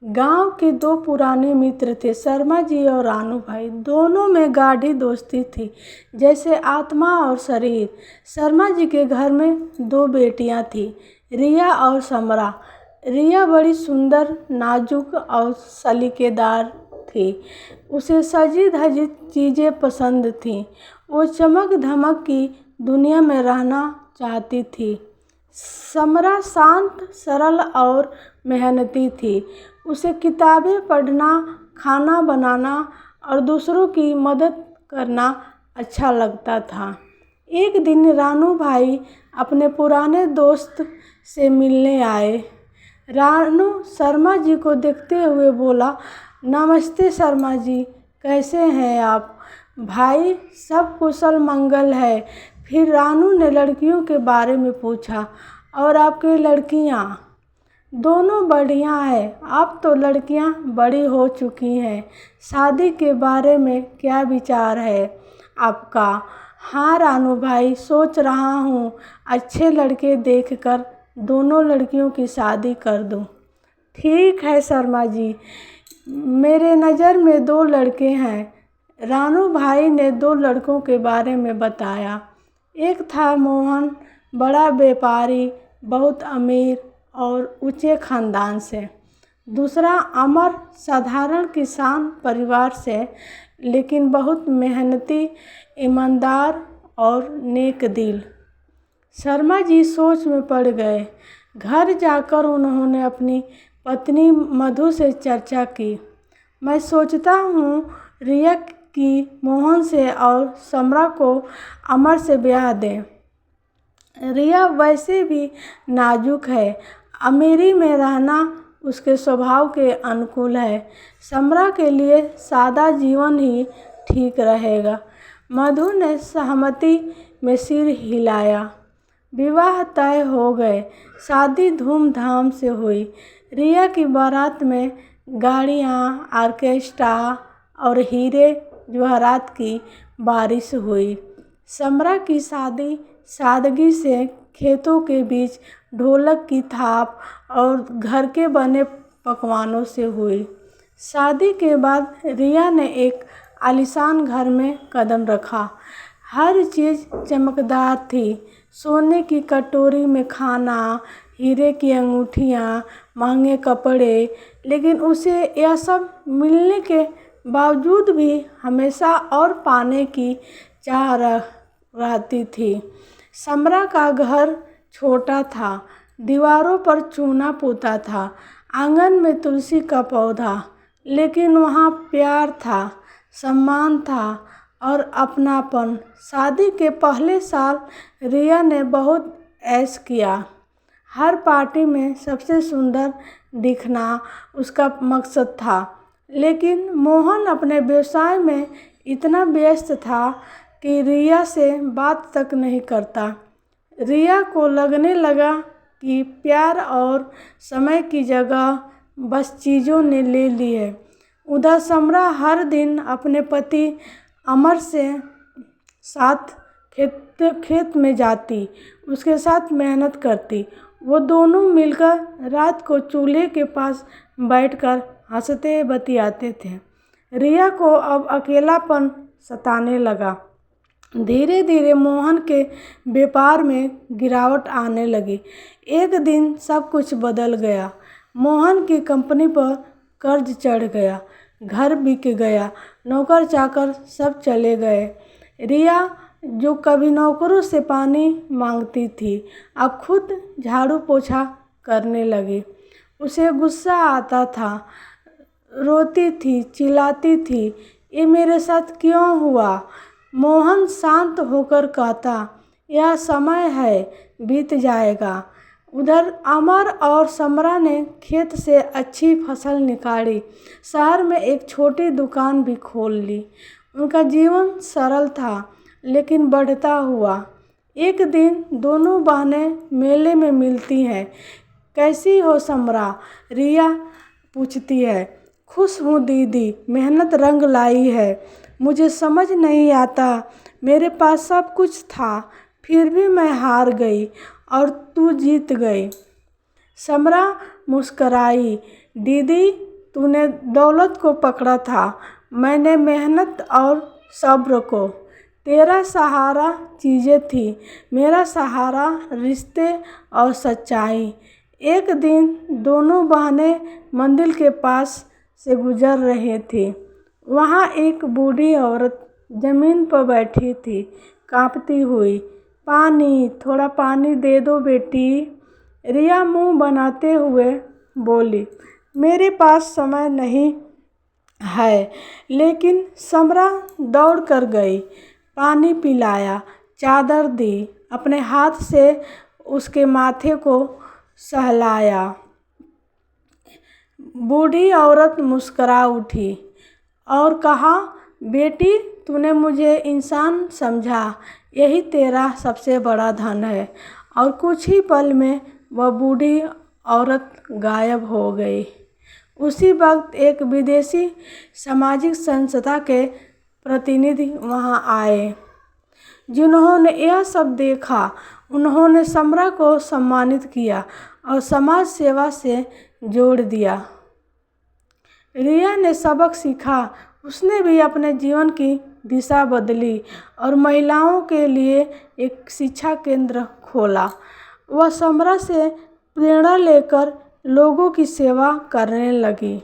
गांव के दो पुराने मित्र थे, शर्मा जी और रानू भाई। दोनों में गाढ़ी दोस्ती थी, जैसे आत्मा और शरीर। शर्मा जी के घर में दो बेटियां थीं, रिया और समरा। रिया बड़ी सुंदर, नाजुक और सलीकेदार थी। उसे सजी धजी चीज़ें पसंद थीं। वो चमक धमक की दुनिया में रहना चाहती थी। समरा शांत, सरल और मेहनती थी। उसे किताबें पढ़ना, खाना बनाना और दूसरों की मदद करना अच्छा लगता था। एक दिन रानू भाई अपने पुराने दोस्त से मिलने आए। रानू शर्मा जी को देखते हुए बोला, नमस्ते शर्मा जी, कैसे हैं आप? भाई, सब कुशल मंगल है। फिर रानू ने लड़कियों के बारे में पूछा, और आपकी लड़कियां? दोनों बढ़िया है। अब तो लड़कियां बड़ी हो चुकी हैं। शादी के बारे में क्या विचार है आपका? हाँ रानू भाई, सोच रहा हूँ अच्छे लड़के देखकर दोनों लड़कियों की शादी कर दूँ। ठीक है शर्मा जी, मेरे नज़र में दो लड़के हैं। रानू भाई ने दो लड़कों के बारे में बताया। एक था मोहन, बड़ा व्यापारी, बहुत अमीर और ऊंचे खानदान से। दूसरा अमर, साधारण किसान परिवार से, लेकिन बहुत मेहनती, ईमानदार और नेक दिल। शर्मा जी सोच में पड़ गए। घर जाकर उन्होंने अपनी पत्नी मधु से चर्चा की। मैं सोचता हूँ रिया की मोहन से और समरा को अमर से ब्याह दें। रिया वैसे भी नाजुक है, अमीरी में रहना उसके स्वभाव के अनुकूल है। समरा के लिए सादा जीवन ही ठीक रहेगा। मधु ने सहमति में सिर हिलाया। विवाह तय हो गए। शादी धूमधाम से हुई। रिया की बारात में गाड़ियाँ, ऑर्केस्ट्रा और हीरे जवाहरात की बारिश हुई। समरा की शादी सादगी से, खेतों के बीच ढोलक की थाप और घर के बने पकवानों से हुई। शादी के बाद रिया ने एक आलीशान घर में कदम रखा। हर चीज़ चमकदार थी। सोने की कटोरी में खाना, हीरे की अंगूठियाँ, महंगे कपड़े। लेकिन उसे यह सब मिलने के बावजूद भी हमेशा और पाने की चाह रहती थी। समरा का घर छोटा था, दीवारों पर चूना पोता था, आंगन में तुलसी का पौधा, लेकिन वहाँ प्यार था, सम्मान था और अपनापन। शादी के पहले साल रिया ने बहुत ऐश किया। हर पार्टी में सबसे सुंदर दिखना उसका मकसद था। लेकिन मोहन अपने व्यवसाय में इतना व्यस्त था कि रिया से बात तक नहीं करता। रिया को लगने लगा कि प्यार और समय की जगह बस चीज़ों ने ले ली है। उधर समरा हर दिन अपने पति अमर से साथ खेत में जाती, उसके साथ मेहनत करती। वो दोनों मिलकर रात को चूल्हे के पास बैठकर हंसते बतियाते थे। रिया को अब अकेलापन सताने लगा। धीरे धीरे मोहन के व्यापार में गिरावट आने लगी। एक दिन सब कुछ बदल गया। मोहन की कंपनी पर कर्ज चढ़ गया, घर बिक गया, नौकर चाकर सब चले गए। रिया, जो कभी नौकरों से पानी मांगती थी, अब खुद झाड़ू पोछा करने लगी। उसे गुस्सा आता था, रोती थी, चिल्लाती थी, ये मेरे साथ क्यों हुआ? मोहन शांत होकर कहता, यह समय है, बीत जाएगा। उधर अमर और समरा ने खेत से अच्छी फसल निकाली, शहर में एक छोटी दुकान भी खोल ली। उनका जीवन सरल था, लेकिन बढ़ता हुआ। एक दिन दोनों बहनें मेले में मिलती हैं। कैसी हो समरा? रिया पूछती है। खुश हूँ दीदी, मेहनत रंग लाई है। मुझे समझ नहीं आता, मेरे पास सब कुछ था, फिर भी मैं हार गई और तू जीत गई। समरा मुस्कराई। दीदी, तूने दौलत को पकड़ा था, मैंने मेहनत और सब्र को। तेरा सहारा चीज़ें थी, मेरा सहारा रिश्ते और सच्चाई। एक दिन दोनों बहनें मंदिर के पास से गुजर रही थी। वहाँ एक बूढ़ी औरत ज़मीन पर बैठी थी, कांपती हुई। पानी, थोड़ा पानी दे दो बेटी, रिया मुंह बनाते हुए बोली। मेरे पास समय नहीं है। लेकिन समरा दौड़ कर गई, पानी पिलाया, चादर दी, अपने हाथ से उसके माथे को सहलाया। बूढ़ी औरत मुस्कुरा उठी और कहा, बेटी तूने मुझे इंसान समझा, यही तेरा सबसे बड़ा धन है। और कुछ ही पल में वह बूढ़ी औरत गायब हो गई। उसी वक्त एक विदेशी सामाजिक संस्था के प्रतिनिधि वहां आए। जिन्होंने यह सब देखा, उन्होंने समरा को सम्मानित किया और समाज सेवा से जोड़ दिया। रिया ने सबक सीखा, उसने भी अपने जीवन की दिशा बदली और महिलाओं के लिए एक शिक्षा केंद्र खोला। वह समरा से प्रेरणा लेकर लोगों की सेवा करने लगी।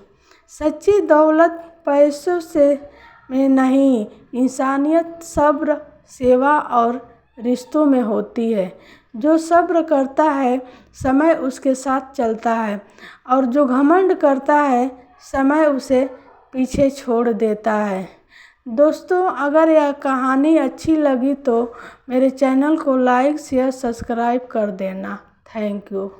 सच्ची दौलत पैसों से में नहीं, इंसानियत, सब्र, सेवा और रिश्तों में होती है। जो सब्र करता है, समय उसके साथ चलता है, और जो घमंड करता है, समय उसे पीछे छोड़ देता है। दोस्तों, अगर यह कहानी अच्छी लगी तो मेरे चैनल को लाइक, शेयर, सब्सक्राइब कर देना। Thank you.